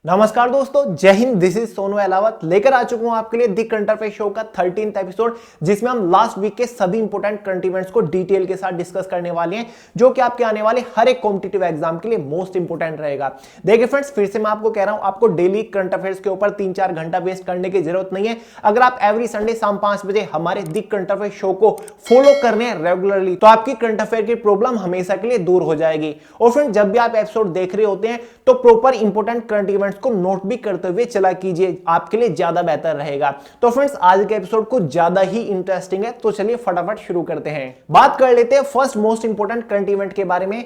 नमस्कार दोस्तों, जय हिंद। दिस इज सोनू अहलावत लेकर आ चुका हूं आपके लिए दी करंट अफेयर शो का 13th एपिसोड, जिसमें हम लास्ट वीक के सभी इंपोर्टेंट करंट इवेंट्स को डिटेल के साथ डिस्कस करने वाले हैं, जो कि आपके आने वाले हर एक कॉम्पिटिटिव एग्जाम के लिए मोस्ट इंपोर्टेंट रहेगा। देखिए फ्रेंड्स, फिर से मैं आपको कह रहा हूं, आपको डेली करंट अफेयर्स के ऊपर 3-4 घंटा वेस्ट करने की जरूरत नहीं है। अगर आप एवरी संडे शाम 5 बजे हमारे दी करंट अफेयर शो को फॉलो कर रहे हैं रेगुलरली, तो आपकी करंट अफेयर की प्रॉब्लम हमेशा के लिए दूर हो जाएगी। और फ्रेंड्स, जब भी आप एपिसोड देख रहे होते हैं तो प्रॉपर इंपोर्टेंट करंट इवेंट्स को नोट भी करते हुए चला कीजिए, आपके लिए ज्यादा बेहतर रहेगा। तो फ्रेंड्स, आज के एपिसोड को ज्यादा ही इंटरेस्टिंग है, तो चलिए फटाफट शुरू करते हैं। बात कर लेते हैं first most important current event के बारे में।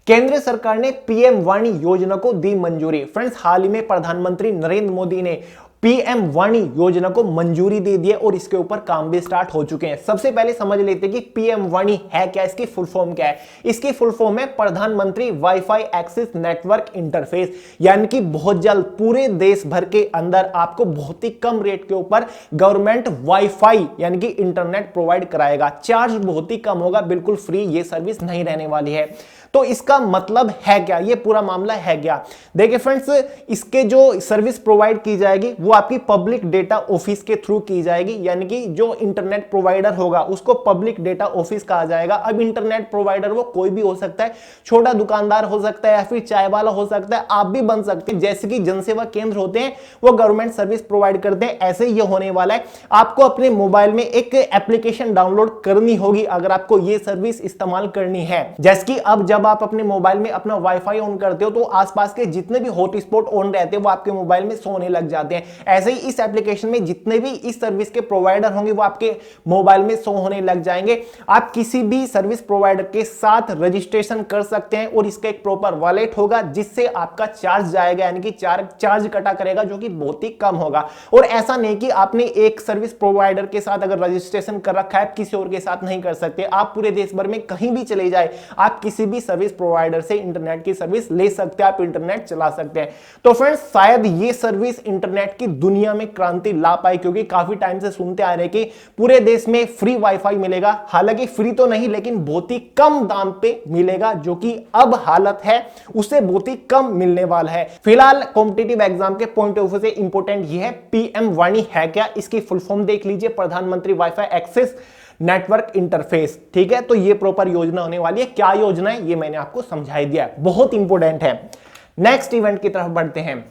केंद्र सरकार ने पीएम वाणी योजना को दी मंजूरी। फ्रेंड्स, हाल ही में प्रधानमंत्री नरेंद्र मोदी ने पीएम वाणी योजना को मंजूरी दे दी है और इसके ऊपर काम भी स्टार्ट हो चुके हैं। सबसे पहले समझ लेते हैं कि पीएम वाणी है क्या, इसकी फुल फॉर्म क्या है। इसकी फुल फॉर्म है प्रधानमंत्री वाईफाई एक्सेस नेटवर्क इंटरफेस, यानी कि बहुत जल्द पूरे देश भर के अंदर आपको बहुत ही कम रेट के ऊपर गवर्नमेंट वाईफाई यानी कि इंटरनेट प्रोवाइड कराएगा। चार्ज बहुत ही कम होगा, बिल्कुल फ्री ये सर्विस नहीं रहने वाली है। तो इसका मतलब है क्या, ये पूरा मामला है क्या? देखिए फ्रेंड्स, इसके जो सर्विस प्रोवाइड की जाएगी वो आपकी पब्लिक डेटा ऑफिस के थ्रू की जाएगी, यानी कि जो इंटरनेट प्रोवाइडर होगा उसको पब्लिक डेटा ऑफिस कहा जाएगा। अब इंटरनेट प्रोवाइडर वो कोई भी हो सकता है, छोटा दुकानदार हो सकता है या फिर चाय वाला हो सकता है, आप भी बन सकते हैं। जैसे कि जनसेवा केंद्र होते हैं वो गवर्नमेंट सर्विस प्रोवाइड करते हैं, ऐसे ही ये होने वाला है। आपको अपने मोबाइल में एक एप्लीकेशन डाउनलोड करनी होगी अगर आपको ये सर्विस इस्तेमाल करनी है। जैसे कि अब जब आप अपने मोबाइल में अपना वाईफाई ऑन करते हो तो आसपास के जितने भी हॉटस्पॉट ऑन रहते हैं वो आपके मोबाइल में शो होने लग जाते हैं। ऐसे ही इस एप्लीकेशन में जितने भी इस सर्विस के प्रोवाइडर होंगे वो आपके मोबाइल में शो होने लग जाएंगे। आप किसी भी सर्विस प्रोवाइडर के साथ रजिस्ट्रेशन कर सकते हैं और इसका एक प्रॉपर वॉलेट होगा जिससे आपका चार्ज जाएगा, यानी कि चार्ज कटा करेगा, जो कि बहुत ही कम होगा। और ऐसा नहीं कि आपने एक सर्विस प्रोवाइडर के साथ अगर रजिस्ट्रेशन कर रखा है किसी और के साथ नहीं कर सकते। आप पूरे देश भर में कहीं भी चले जाए, आप किसी भी सर्विस प्रोवाइडर से इंटरनेट की सर्विस ले सकते हैं, आप इंटरनेट चला सकते हैं। तो फ्रेंड्स, शायद ये सर्विस इंटरनेट की दुनिया में क्रांति ला पाए, क्योंकि काफी टाइम से सुनते आ रहे कि पूरे देश में फ्री वाईफाई मिलेगा। हालांकि फ्री तो नहीं, लेकिन बहुत ही कम दाम पे मिलेगा, जो कि अब हालत है उससे बहुत ही कम मिलने वाला है। फिलहाल कॉम्पिटिटिव एग्जाम के पॉइंट ऑफ व्यू से इंपॉर्टेंट ये है पीएम वाणी है क्या, इसकी फुल फॉर्म देख लीजिए, प्रधानमंत्री वाईफाई एक्सेस नेटवर्क इंटरफेस। ठीक है, तो ये प्रॉपर योजना होने वाली है। क्या योजना है ये मैंने आपको समझा दिया, बहुत इंपॉर्टेंट है। नेक्स्ट इवेंट की तरफ बढ़ते हैं।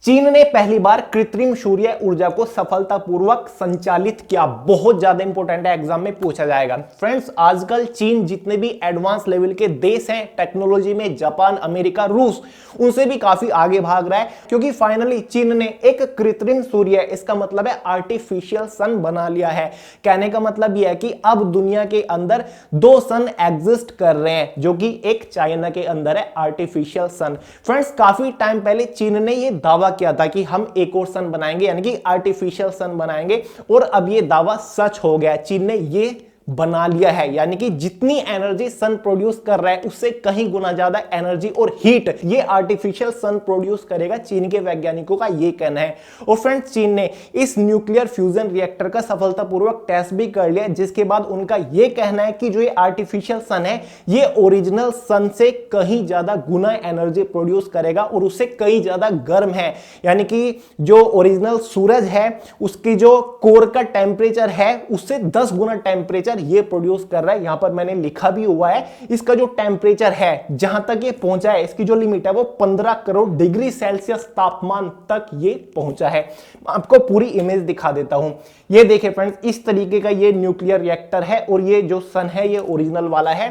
चीन ने पहली बार कृत्रिम सूर्य ऊर्जा को सफलतापूर्वक संचालित किया। बहुत ज्यादा इंपॉर्टेंट है, एग्जाम में पूछा जाएगा। फ्रेंड्स, आजकल चीन जितने भी एडवांस लेवल के देश हैं टेक्नोलॉजी में, जापान, अमेरिका, रूस, उनसे भी काफी आगे भाग रहा है, क्योंकि फाइनली चीन ने एक कृत्रिम सूर्य, इसका मतलब है आर्टिफिशियल सन बना लिया है। कहने का मतलब यह है कि अब दुनिया के अंदर 2 सन एग्जिस्ट कर रहे हैं, जो कि एक चाइना के अंदर है आर्टिफिशियल सन। फ्रेंड्स, काफी टाइम पहले चीन ने यह दावा किया था कि हम एक और सन बनाएंगे, यानी कि आर्टिफिशियल सन बनाएंगे, और अब ये दावा सच हो गया। चीन ने ये बना लिया है, यानी कि जितनी एनर्जी सन प्रोड्यूस कर रहा है उससे कहीं गुना ज्यादा एनर्जी और हीट ये आर्टिफिशियल सन प्रोड्यूस करेगा, चीन के वैज्ञानिकों का ये कहना है। और फ्रेंड्स, चीन ने इस न्यूक्लियर फ्यूजन रिएक्टर का सफलतापूर्वक टेस्ट भी कर लिया, जिसके बाद उनका ये कहना है कि जो ये आर्टिफिशियल सन है ये ओरिजिनल सन से कहीं ज्यादा गुना एनर्जी प्रोड्यूस करेगा और उससे कहीं ज्यादा गर्म है। यानी कि जो ओरिजिनल सूरज है उसकी जो कोर का टेम्परेचर है उससे 10 गुना टेम्परेचर ये प्रोड्यूस कर रहा है। यहां पर मैंने लिखा भी हुआ है, इसका जो टेम्परेचर है जहां तक ये पहुंचा है, इसकी जो लिमिट है वो 15 करोड़ डिग्री सेल्सियस तापमान तक ये पहुंचा है। आपको पूरी इमेज दिखा देता हूं। ये देखिए फ्रेंड्स, इस तरीके का ये न्यूक्लियर रिएक्टर है और ये जो सन है ये ओरिजिनल वाला है।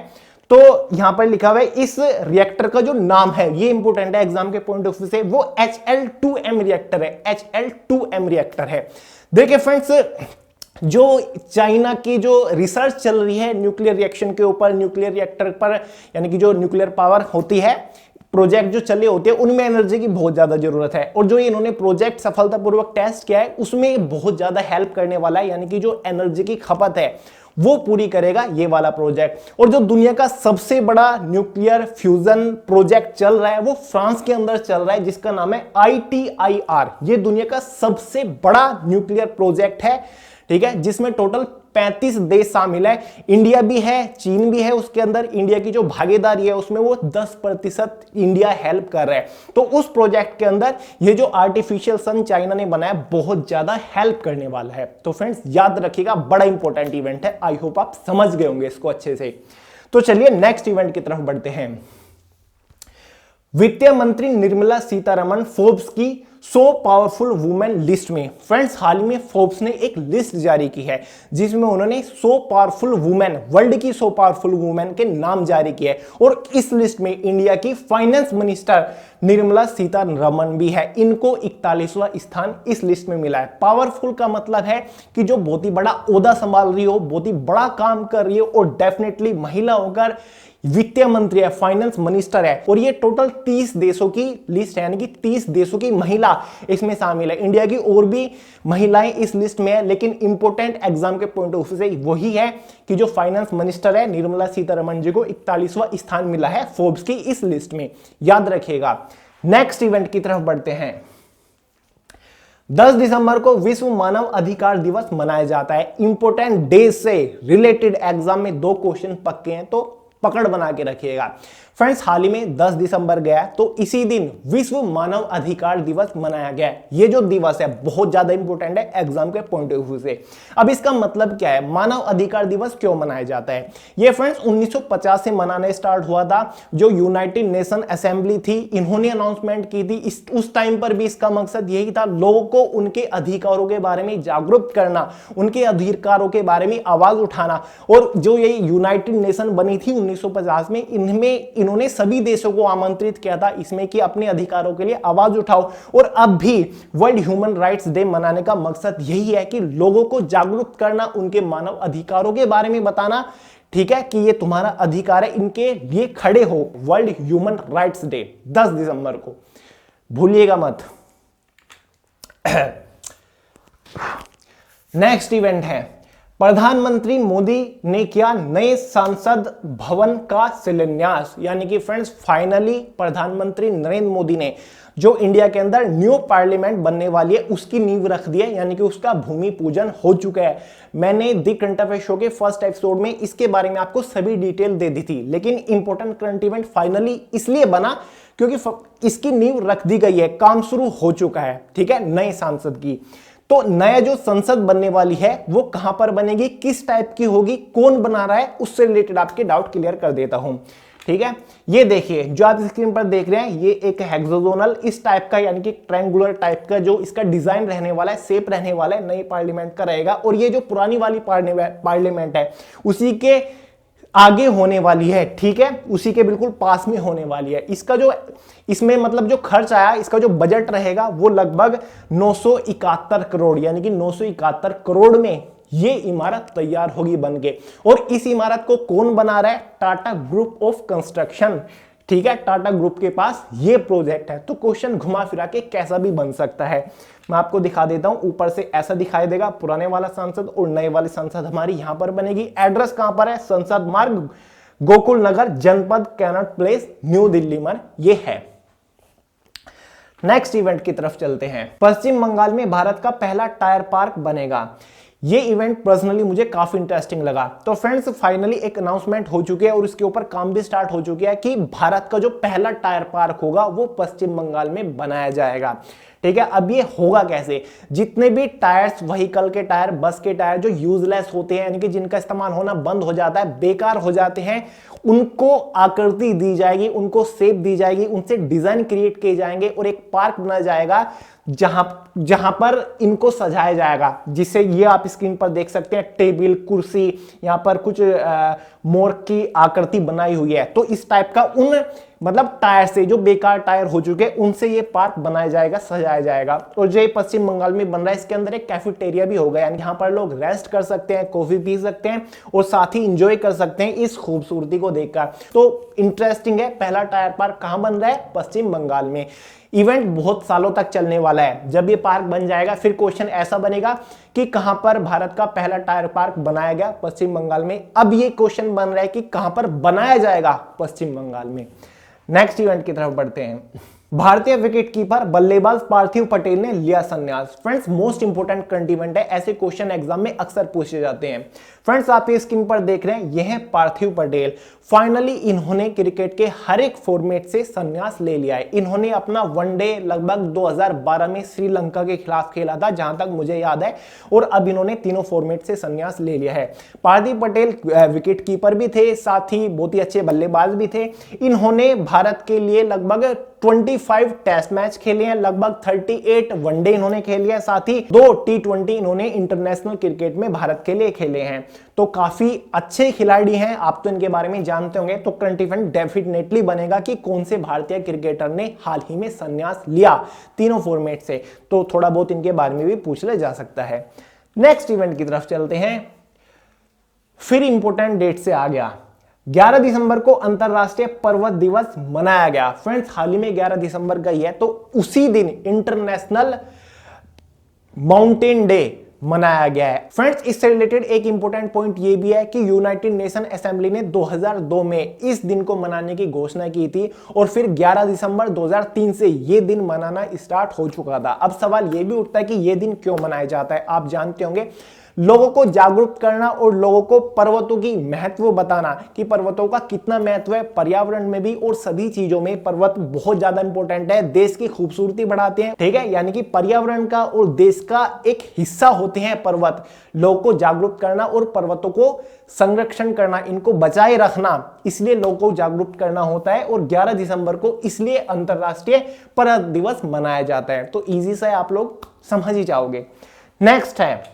तो यहां पर लिखा हुआ है इस रिएक्टर का जो नाम है, ये इंपॉर्टेंट है एग्जाम के पॉइंट ऑफ व्यू से, वो HL2M रिएक्टर है। HL2M रिएक्टर है। देखिए फ्रेंड्स, जो चाइना की जो रिसर्च चल रही है न्यूक्लियर रिएक्शन के ऊपर, न्यूक्लियर रिएक्टर पर, यानी कि जो न्यूक्लियर पावर होती है, प्रोजेक्ट जो चले होते हैं उनमें एनर्जी की बहुत ज्यादा जरूरत है। और जो इन्होंने प्रोजेक्ट सफलतापूर्वक टेस्ट किया है उसमें बहुत ज्यादा हेल्प करने वाला है, यानी कि जो एनर्जी की खपत है वो पूरी करेगा ये वाला प्रोजेक्ट। और जो दुनिया का सबसे बड़ा न्यूक्लियर फ्यूजन प्रोजेक्ट चल रहा है वो फ्रांस के अंदर चल रहा है, जिसका नाम है ITIR। ये दुनिया का सबसे बड़ा न्यूक्लियर प्रोजेक्ट है, ठीक है, जिसमें टोटल 35 देश शामिल है, इंडिया भी है, चीन भी है उसके अंदर। इंडिया की जो भागीदारी है उसमें वो 10% इंडिया हेल्प कर रहा है। तो उस प्रोजेक्ट के अंदर ये जो आर्टिफिशियल सन चाइना ने बनाया बहुत ज्यादा हेल्प करने वाला है। तो फ्रेंड्स याद रखिएगा, बड़ा इंपॉर्टेंट इवेंट है। आई होप आप समझ गए होंगे इसको अच्छे से। तो चलिए नेक्स्ट इवेंट की तरफ बढ़ते हैं। वित्त मंत्री निर्मला सीतारमण फोर्ब्स की 100 पावरफुल वुमेन लिस्ट में, फ्रेंड्स हाल ही में फोर्ब्स ने एक लिस्ट जारी की है जिसमें उन्होंने 100 पावरफुल वुमेन, वर्ल्ड की 100 पावरफुल वुमेन के नाम जारी किए हैं। और इस लिस्ट में इंडिया की फाइनेंस मिनिस्टर निर्मला सीतारमण भी है। इनको 41वां स्थान इस लिस्ट में मिला है। पावरफुल का मतलब है कि जो बहुत ही बड़ा ओहदा संभाल रही हो, बहुत ही बड़ा काम कर रही हो, और डेफिनेटली महिला होकर वित्तीय मंत्री है, फाइनेंस मिनिस्टर है। और ये टोटल 30 देशों की लिस्ट है, यानी कि 30 देशों की महिला इसमें शामिल है। इंडिया की और भी महिलाएं इस लिस्ट में है, लेकिन इंपॉर्टेंट एग्जाम के पॉइंट ऑफ व्यू से वही है कि जो फाइनेंस मिनिस्टर है निर्मला सीतारमण जी को 41वां स्थान मिला है फोर्ब्स की इस लिस्ट में, याद रखिएगा। नेक्स्ट इवेंट की तरफ बढ़ते हैं। 10 दिसंबर को विश्व मानव अधिकार दिवस मनाया जाता है। इंपॉर्टेंट डेज से रिलेटेड एग्जाम में 2 क्वेश्चन पक्के हैं, तो पकड़ बना के रखिएगा। फ्रेंड्स हाल ही में 10 दिसंबर गया, तो इसी दिन विश्व मानव अधिकार दिवस मनाया गया। ये जो दिवस है बहुत ज्यादा इंपॉर्टेंट है एग्जाम के पॉइंट ऑफ व्यू से। अब इसका मतलब क्या है, मानव अधिकार दिवस क्यों मनाया जाता है? ये फ्रेंड्स 1950 से मनाने स्टार्ट हुआ था। जो यूनाइटेड नेशन असेंबली थी, इन्होंने अनाउंसमेंट की थी। उस टाइम पर भी इसका मकसद यही था, लोगों को उनके अधिकारों के बारे में जागरूक करना, उनके अधिकारों के बारे में आवाज उठाना। और जो ये यूनाइटेड नेशन बनी थी 1950 में, इन्होंने सभी देशों को आमंत्रित किया था इसमें कि अपने अधिकारों के लिए आवाज उठाओ। और अब भी वर्ल्ड ह्यूमन राइट्स डे मनाने का मकसद यही है कि लोगों को जागरूक करना, उनके मानव अधिकारों के बारे में बताना, ठीक है, कि ये तुम्हारा अधिकार है, इनके लिए खड़े हो। वर्ल्ड ह्यूमन राइट्स डे 10 दिसंबर को, भूलिएगा मत। नेक्स्ट इवेंट है, प्रधानमंत्री मोदी ने किया नए संसद भवन का शिलान्यास। यानी कि फ्रेंड्स फाइनली प्रधानमंत्री नरेंद्र मोदी ने जो इंडिया के अंदर न्यू पार्लियामेंट बनने वाली है उसकी नींव रख दी है, यानी कि उसका भूमि पूजन हो चुका है। मैंने दी करंट अफेयर शो के फर्स्ट एपिसोड में इसके बारे में आपको सभी डिटेल दे दी थी, लेकिन इंपॉर्टेंट करंट इवेंट फाइनली इसलिए बना क्योंकि इसकी नींव रख दी गई है, काम शुरू हो चुका है, ठीक है, नए सांसद की। तो नया जो संसद बनने वाली है वो कहां पर बनेगी, किस टाइप की होगी, कौन बना रहा है, उससे रिलेटेड आपके डाउट क्लियर कर देता हूं, ठीक है। ये देखिए जो आप स्क्रीन पर देख रहे हैं, ये एक हेक्सागोनल इस टाइप का, यानी कि ट्रायंगुलर टाइप का जो इसका डिजाइन रहने वाला है, शेप रहने वाला है, नई पार्लियामेंट का रहेगा। और ये जो पुरानी वाली पार्लियामेंट है उसी के आगे होने वाली है, ठीक है, उसी के बिल्कुल पास में होने वाली है। इसका जो इसमें मतलब जो खर्च आया, इसका जो बजट रहेगा वो लगभग 971 करोड़, यानी कि 971 करोड़ में ये इमारत तैयार होगी बन के। और इस इमारत को कौन बना रहा है? टाटा ग्रुप ऑफ कंस्ट्रक्शन, ठीक है, टाटा ग्रुप के पास ये प्रोजेक्ट है। तो क्वेश्चन घुमा फिरा के कैसा भी बन सकता है, मैं आपको दिखा देता हूं। ऊपर से ऐसा दिखाई देगा पुराने वाला संसद, और नए वाली संसद हमारी यहां पर बनेगी। एड्रेस कहां पर है? संसद मार्ग, गोकुल नगर, जनपद कैनॉट प्लेस, न्यू दिल्ली में ये है। नेक्स्ट इवेंट की तरफ चलते हैं। पश्चिम बंगाल में भारत का पहला टायर पार्क बनेगा। ये इवेंट पर्सनली मुझे काफी इंटरेस्टिंग लगा। तो फ्रेंड्स फाइनली एक अनाउंसमेंट हो चुकी है और इसके ऊपर काम भी स्टार्ट हो चुकी है कि भारत का जो पहला टायर पार्क होगा वो पश्चिम बंगाल में बनाया जाएगा, ठीक है। अब ये होगा कैसे? जितने भी टायर्स, व्हीकल के टायर, बस के टायर जो यूजलेस होते हैं, यानी कि जिनका इस्तेमाल होना बंद हो जाता है, बेकार हो जाते हैं, उनको आकृति दी जाएगी, उनको शेप दी जाएगी, उनसे डिजाइन क्रिएट किए जाएंगे और एक पार्क बनाया जाएगा जहां पर इनको सजाया जाएगा। जिससे ये आप स्क्रीन पर देख सकते हैं, टेबल, कुर्सी, यहां पर कुछ मोर की आकृति बनाई हुई है। तो इस टाइप का उन मतलब टायर से, जो बेकार टायर हो चुके हैं, उनसे ये पार्क बनाया जाएगा, सजाया जाएगा। और जो पश्चिम बंगाल में बन रहा है, इसके अंदर एक कैफेटेरिया भी होगा, यानी यहाँ पर लोग रेस्ट कर सकते हैं, कॉफी पी सकते हैं और साथ ही इंजॉय कर सकते हैं इस खूबसूरती को देखकर। तो इंटरेस्टिंग है, पहला टायर पार्क कहां बन रहा है? पश्चिम बंगाल में। इवेंट बहुत सालों तक चलने वाला है। जब ये पार्क बन जाएगा फिर क्वेश्चन ऐसा बनेगा कि कहां पर भारत का पहला टायर पार्क बनाया गया? पश्चिम बंगाल में। अब ये क्वेश्चन बन रहा है कि कहां पर बनाया जाएगा? पश्चिम बंगाल में। नेक्स्ट इवेंट की तरफ बढ़ते हैं। भारतीय विकेटकीपर बल्लेबाज पार्थिव पटेल ने लिया संन्यास। फ्रेंड्स मोस्ट इंपोर्टेंट कंटीमेंट है, ऐसे क्वेश्चन एग्जाम में अक्सर पूछे जाते हैं। फ्रेंड्स आप ये स्क्रीन पर देख रहे हैं, यह है पार्थिव पटेल। फाइनली इन्होंने क्रिकेट के हर एक फॉर्मेट से संन्यास ले लिया है। इन्होंने अपना वनडे लगभग 2012 में श्रीलंका के खिलाफ खेला था, जहां तक मुझे याद है, और अब इन्होंने तीनों फॉर्मेट से संन्यास ले लिया है। पार्थिव पटेल विकेटकीपर भी थे, साथ ही बहुत ही अच्छे बल्लेबाज भी थे। इन्होंने भारत के लिए लगभग 25 टेस्ट मैच खेले हैं, लगभग 38 वनडे इन्होंने खेले हैं, साथ ही 2 T20 इन्होंने इंटरनेशनल क्रिकेट में भारत के लिए खेले हैं। तो काफी अच्छे खिलाड़ी हैं, आप तो इनके बारे में जानते होंगे। तो करंट इवेंट डेफिनेटली बनेगा कि कौन से भारतीय क्रिकेटर ने हाल ही में संन्यास लिया तीनों फॉर्मेट से, तो थोड़ा बहुत इनके बारे में भी पूछ लिया जा सकता है। नेक्स्ट इवेंट की तरफ चलते हैं। फिर इंपोर्टेंट डेट से आ गया, 11 दिसंबर को अंतरराष्ट्रीय पर्वत दिवस मनाया गया। फ्रेंड्स हाल ही में 11 दिसंबर का ही है, तो उसी दिन इंटरनेशनल माउंटेन डे मनाया गया है। फ्रेंड्स इससे रिलेटेड एक इंपॉर्टेंट पॉइंट ये भी है कि यूनाइटेड नेशन असेंबली ने 2002 में इस दिन को मनाने की घोषणा की थी, और फिर 11 दिसंबर 2003 से ये दिन मनाना स्टार्ट हो चुका था। अब सवाल ये भी उठता है कि ये दिन क्यों मनाया जाता है। आप जानते होंगे, लोगों को जागरूक करना और लोगों को पर्वतों की महत्व बताना कि पर्वतों का कितना महत्व है पर्यावरण में भी, और सभी चीजों में पर्वत बहुत ज्यादा इंपॉर्टेंट है, देश की खूबसूरती बढ़ाते हैं। ठीक है, यानी कि पर्यावरण का और देश का एक हिस्सा होते हैं पर्वत। लोगों को जागरूक करना और पर्वतों को संरक्षण करना, इनको बचाए रखना, इसलिए लोगों को जागरूक करना होता है। और 11 दिसंबर को इसलिए अंतरराष्ट्रीय पर्वत दिवस मनाया जाता है। तो इजी सा है, आप लोग समझ ही जाओगे। नेक्स्ट है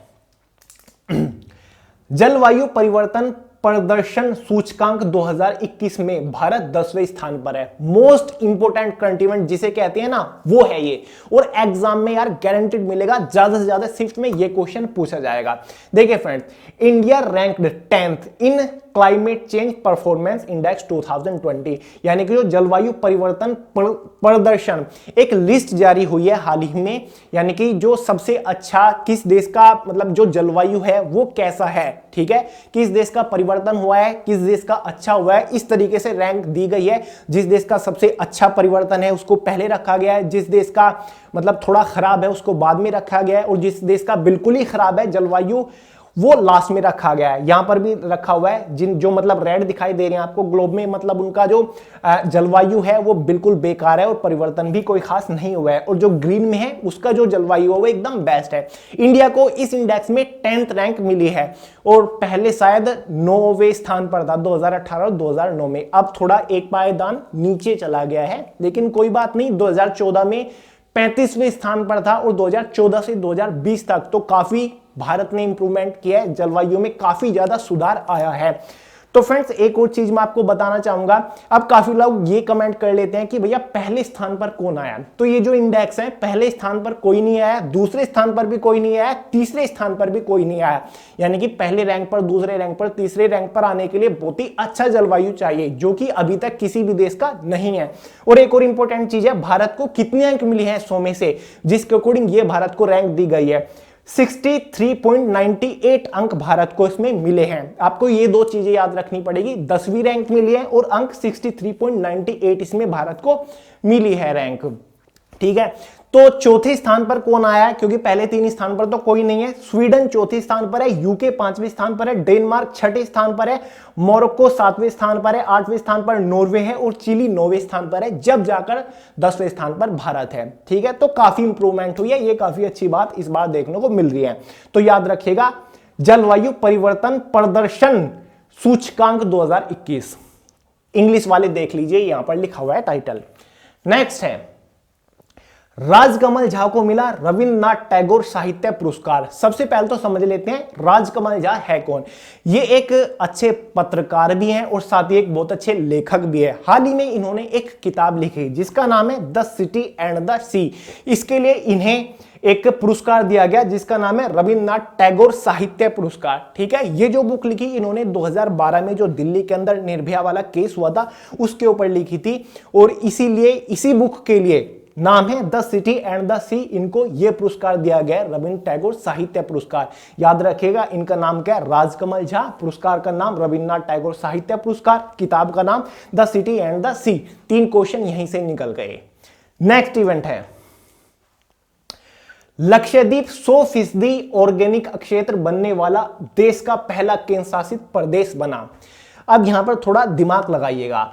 जलवायु परिवर्तन प्रदर्शन सूचकांक 2021 में भारत 10वें स्थान पर है। मोस्ट इंपोर्टेंट करंट इवेंट जिसे कहते हैं ना, वो है ये। और एग्जाम में यार गारंटेड मिलेगा, ज्यादा से ज्यादा शिफ्ट में ये क्वेश्चन पूछा जाएगा। देखिए फ्रेंड्स, इंडिया रैंक्ड 10th इन क्लाइमेट चेंज परफॉर्मेंस इंडेक्स 2020, यानी कि जो जलवायु परिवर्तन प्रदर्शन एक लिस्ट जारी हुई है हाल ही में, यानी कि जो सबसे अच्छा किस देश का, मतलब जो जलवायु है वो कैसा है, ठीक है, किस देश का परिवर्तन हुआ है, किस देश का अच्छा हुआ है, इस तरीके से रैंक दी गई है। जिस देश का सबसे अच्छा परिवर्तन है उसको पहले रखा गया है, जिस देश का मतलब थोड़ा खराब है उसको बाद में रखा गया है, और जिस देश का बिल्कुल ही खराब है जलवायु वो लास्ट में रखा गया है। यहां पर भी रखा हुआ है, जिन जो मतलब रेड दिखाई दे रहे हैं आपको ग्लोब में, मतलब उनका जो जलवायु है वो बिल्कुल बेकार है और परिवर्तन भी कोई खास नहीं हुआ है, और जो ग्रीन में है उसका जो जलवायु है वो एकदम बेस्ट है। इंडिया को इस इंडेक्स में 10th रैंक मिली है, और पहले शायद 9वें स्थान पर था 2018 और 2009 में। अब थोड़ा एक पायदान नीचे चला गया है, लेकिन कोई बात नहीं। 2014 में 35वें स्थान पर था, और 2014 से 2020 तक तो काफी भारत ने इंप्रूवमेंट किया है, जलवायु में काफी ज्यादा सुधार आया है। तो फ्रेंड्स एक और चीज मैं आपको बताना चाहूंगा। अब काफी लोग ये कमेंट कर लेते हैं कि भैया पहले स्थान पर कौन आया, तो ये जो इंडेक्स है पहले स्थान पर कोई नहीं आया, दूसरे स्थान पर भी कोई नहीं आया, तीसरे स्थान पर भी कोई नहीं आया। यानी कि पहले रैंक पर, दूसरे रैंक पर, तीसरे रैंक पर आने के लिए बहुत ही अच्छा जलवायु चाहिए, जो कि अभी तक किसी भी देश का नहीं है। और एक और इंपॉर्टेंट चीज है, भारत को कितने अंक मिले हैं 100 में से, जिसके अकॉर्डिंग ये भारत को रैंक दी गई है। 63.98 अंक भारत को इसमें मिले हैं। आपको ये दो चीजें याद रखनी पड़ेगी, 10वीं रैंक मिली है और अंक 63.98 इसमें भारत को मिली है रैंक। ठीक है, तो चौथे स्थान पर कौन आया है, क्योंकि पहले 3 स्थान पर तो कोई नहीं है। स्वीडन चौथे स्थान पर है, यूके 5वें स्थान पर है, डेनमार्क 6ठे स्थान पर है, मोरक्को 7वें स्थान पर है, 8वें स्थान पर नॉर्वे है, और चिली 9वें स्थान पर है, जब जाकर 10वें स्थान पर भारत है। ठीक है, तो काफी इंप्रूवमेंट हुई है, ये काफी अच्छी बात इस बार देखने को मिल रही है। तो याद रखिएगा, जलवायु परिवर्तन प्रदर्शन सूचकांक 2021, इंग्लिश वाले देख लीजिए, यहां पर लिखा हुआ है टाइटल। नेक्स्ट है, राजकमल झा को मिला रविंद्रनाथ टैगोर साहित्य पुरस्कार। सबसे पहले तो समझ लेते हैं राजकमल झा है कौन। ये एक अच्छे पत्रकार भी हैं और साथ ही एक बहुत अच्छे लेखक भी है। हाल ही में इन्होंने एक किताब लिखी जिसका नाम है द सिटी एंड द सी। इसके लिए इन्हें एक पुरस्कार दिया गया जिसका नाम है रविंद्रनाथ टैगोर साहित्य पुरस्कार। ठीक है, ये जो बुक लिखी इन्होंने 2012 में जो दिल्ली के अंदर निर्भया वाला केस हुआ था उसके ऊपर लिखी थी, और इसीलिए इसी बुक के लिए नाम है द सिटी एंड द सी। इनको यह पुरस्कार दिया गया रविंद्र टैगोर साहित्य पुरस्कार। याद रखिएगा, इनका नाम क्या है, राजकमल झा। पुरस्कार का नाम रविंद्रनाथ टैगोर साहित्य पुरस्कार, किताब का नाम the city and the sea. 3 question यहीं से निकल गए। नेक्स्ट इवेंट है लक्षद्वीप 100% ऑर्गेनिक क्षेत्र बनने वाला देश का पहला केंद्र शासित प्रदेश बना। अब यहां पर थोड़ा दिमाग लगाइएगा,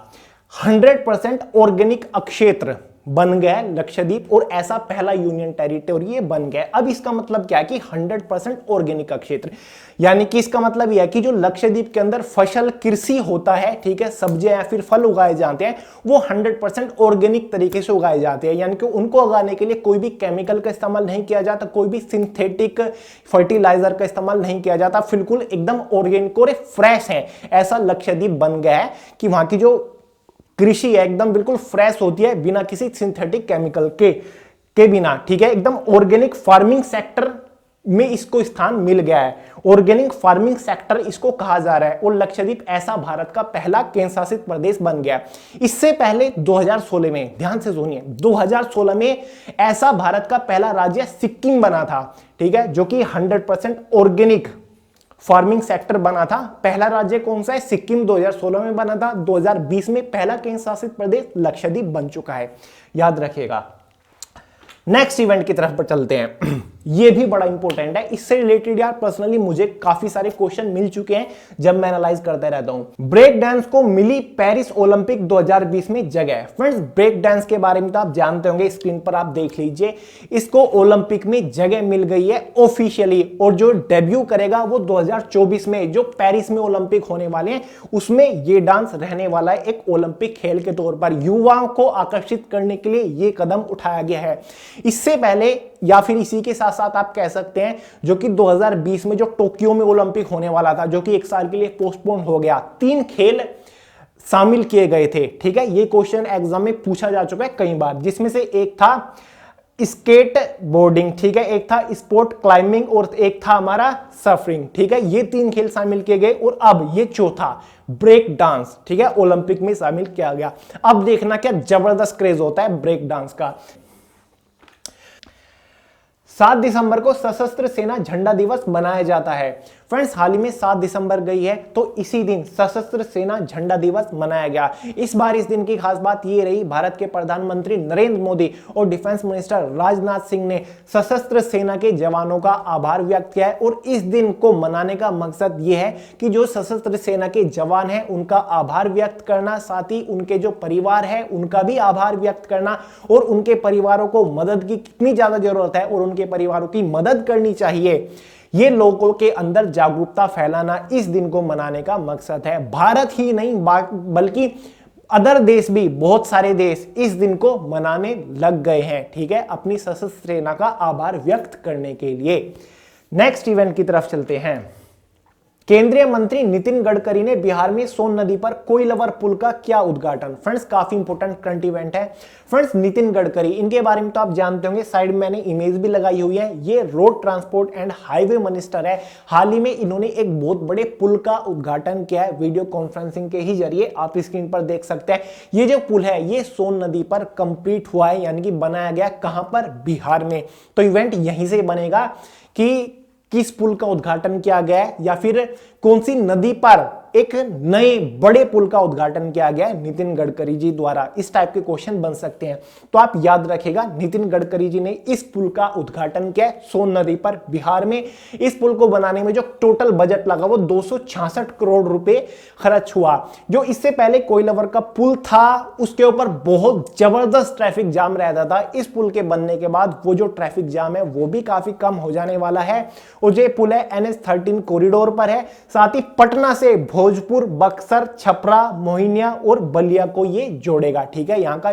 100% ऑर्गेनिक क्षेत्र बन गया लक्षद्वीप और ऐसा पहला यूनियन टेरिटोरी बन गया। अब इसका मतलब क्या है कि 100% ऑर्गेनिक क्षेत्र, यानी कि इसका मतलब यह है कि जो लक्षद्वीप के अंदर फसल कृषि होता है, ठीक है, सब्जियां या फिर फल उगाए जाते हैं, वो 100% ऑर्गेनिक तरीके से उगाए जाते हैं, यानी कि उनको उगाने के लिए कोई भी केमिकल का इस्तेमाल नहीं किया जाता, कोई भी सिंथेटिक फर्टिलाइजर का इस्तेमाल नहीं किया जाता, बिल्कुल एकदम ऑर्गेनिक और फ्रेश है। ऐसा लक्षद्वीप बन गया है कि वहां की जो कृषि है एकदम बिल्कुल फ्रेश होती है, बिना किसी सिंथेटिक केमिकल के बिना, ठीक है, एकदम ऑर्गेनिक फार्मिंग सेक्टर में इसको स्थान मिल गया है। ऑर्गेनिक फार्मिंग सेक्टर इसको कहा जा रहा है और लक्षद्वीप ऐसा भारत का पहला केंद्र शासित प्रदेश बन गया। इससे पहले 2016 में, ध्यान से सुनिए, 2016 में ऐसा भारत का पहला राज्य सिक्किम बना था, ठीक है, जो कि 100% ऑर्गेनिक फार्मिंग सेक्टर बना था। पहला राज्य कौन सा है? सिक्किम 2016 में बना था। 2020 में पहला केंद्र शासित प्रदेश लक्षद्वीप बन चुका है, याद रखिएगा। नेक्स्ट इवेंट की तरफ पर चलते हैं। ये भी बड़ा इंपॉर्टेंट है, इससे रिलेटेड यार पर्सनली मुझे काफी सारे क्वेश्चन मिल चुके हैं जब मैं एनालाइज करते रहता हूं। ब्रेक डांस को मिली पेरिस ओलंपिक 2020 में जगह। फ्रेंड्स, ब्रेक डांस के बारे में तो आप जानते होंगे, स्क्रीन पर आप देख लीजिए, इसको ओलंपिक में जगह मिल गई है ऑफिशियली, और जो डेब्यू करेगा वो 2024 में जो पेरिस में ओलंपिक होने वाले हैं उसमें ये डांस रहने वाला है, एक ओलंपिक खेल के तौर पर। युवाओं को आकर्षित करने के लिए ये कदम उठाया गया है। इससे पहले या फिर इसी के साथ साथ आप कह सकते हैं जो कि 2020 में जो टोक्यो में ओलंपिक होने वाला था, जो कि एक साल के लिए पोस्टपोन हो गया, 3 खेल शामिल किए गए थे, ठीक है। ये क्वेश्चन एग्जाम में पूछा जा चुका है कई बार, जिसमें से एक था स्केट बोर्डिंग, ठीक है, एक था स्पोर्ट क्लाइंबिंग और एक था हमारा सफरिंग, ठीक है। ये 3 खेल शामिल किए गए और अब ये चौथा ब्रेक डांस, ठीक है, ओलंपिक में शामिल किया गया। अब देखना क्या जबरदस्त क्रेज होता है ब्रेक डांस का। 7 दिसंबर को सशस्त्र सेना झंडा दिवस मनाया जाता है। फ्रेंड्स, हाल ही में 7 दिसंबर गई है तो इसी दिन सशस्त्र सेना झंडा दिवस मनाया गया। इस बार इस दिन की खास बात ये रही, भारत के प्रधानमंत्री नरेंद्र मोदी और डिफेंस मिनिस्टर राजनाथ सिंह ने सशस्त्र सेना के जवानों का आभार व्यक्त किया है। और इस दिन को मनाने का मकसद ये है कि जो सशस्त्र सेना के जवान हैं उनका आभार व्यक्त करना, साथ ही उनके जो परिवार है उनका भी आभार व्यक्त करना, और उनके परिवारों को मदद की कितनी ज्यादा जरूरत है और उनके परिवारों की मदद करनी चाहिए, ये लोगों के अंदर जागरूकता फैलाना इस दिन को मनाने का मकसद है। भारत ही नहीं बल्कि अदर देश भी, बहुत सारे देश इस दिन को मनाने लग गए हैं, ठीक है, अपनी सशस्त्र सेना का आभार व्यक्त करने के लिए। नेक्स्ट इवेंट की तरफ चलते हैं। केंद्रीय मंत्री नितिन गडकरी ने बिहार में सोन नदी पर कोइलवर पुल का किया उद्घाटन। फ्रेंड्स, काफी इंपॉर्टेंट करंट इवेंट है। फ्रेंड्स, नितिन गडकरी, इनके बारे में तो आप जानते होंगे, साइड में मैंने इमेज भी लगाई हुई है। ये road transport and highway minister है। हाल ही में इन्होंने एक बहुत बड़े पुल का उद्घाटन किया है वीडियो कॉन्फ्रेंसिंग के ही जरिए, आप स्क्रीन पर देख सकते हैं। ये जो पुल है ये सोन नदी पर कंप्लीट हुआ है, यानी कि बनाया गया कहां पर? बिहार में। तो इवेंट यहीं से बनेगा कि किस पुल का उद्घाटन किया गया है या फिर कौन सी नदी पर एक नए बड़े पुल का उद्घाटन किया गया है नितिन गडकरी जी द्वारा। इस टाइप के क्वेश्चन बन सकते हैं, तो आप याद रखिएगा, नितिन गडकरी जी ने इस पुल का उद्घाटन किया सोन नदी पर बिहार में। इस पुल को बनाने में जो टोटल बजट लगा वो 266 करोड़ रुपए खर्च हुआ। जो इससे पहले कोइलवर का पुल था उसके ऊपर बहुत जबरदस्त ट्रैफिक जाम रहता था। इस पुल के बनने के बाद वो जो ट्रैफिक जाम है वो भी काफी कम हो जाने वाला है। और ये पुल है NH-13 कॉरिडोर पर है, साथ ही पटना से भोजपुर, बक्सर, छपरा, मोहिनिया और बलिया को ये जोड़ेगा, ठीक है। यहाँ का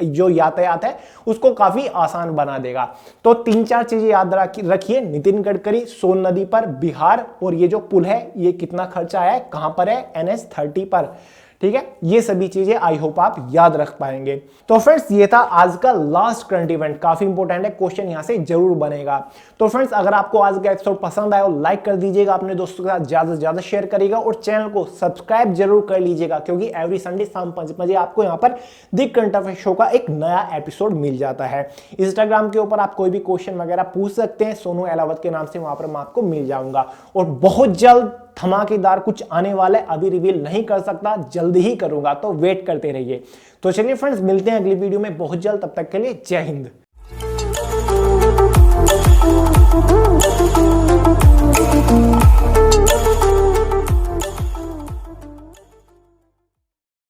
जो यातायात है उसको काफी आसान बना देगा। तो 3-4 चीजें याद रखिए, नितिन गडकरी, सोन नदी पर बिहार, और ये जो पुल है ये कितना खर्चा आया है, कहां पर है? NH-30 पर, ठीक है। ये सभी चीजें आई होप आप याद रख पाएंगे। तो फ्रेंड्स, ये था आज का लास्ट करंट इवेंट, काफी इंपॉर्टेंट है, क्वेश्चन यहां से जरूर बनेगा। तो फ्रेंड्स, अगर आपको आज का एपिसोड पसंद आया और लाइक कर दीजिएगा, अपने दोस्तों के साथ ज्यादा से ज्यादा शेयर करिएगा और चैनल को सब्सक्राइब जरूर कर लीजिएगा, क्योंकि एवरी संडे शाम 5 बजे आपको यहाँ पर दी करंट अफेयर शो का एक नया एपिसोड मिल जाता है। इंस्टाग्राम के ऊपर आप कोई भी क्वेश्चन वगैरह पूछ सकते हैं, सोनू एलावत के नाम से, वहां पर मैं आपको मिल जाऊंगा। और बहुत जल्द धमाकेदार कुछ आने वाला है, अभी रिवील नहीं कर सकता, जल्दी ही करूंगा, तो वेट करते रहिए। तो चलिए फ्रेंड्स, मिलते हैं अगली वीडियो में बहुत जल्द, तब तक के लिए जय हिंद।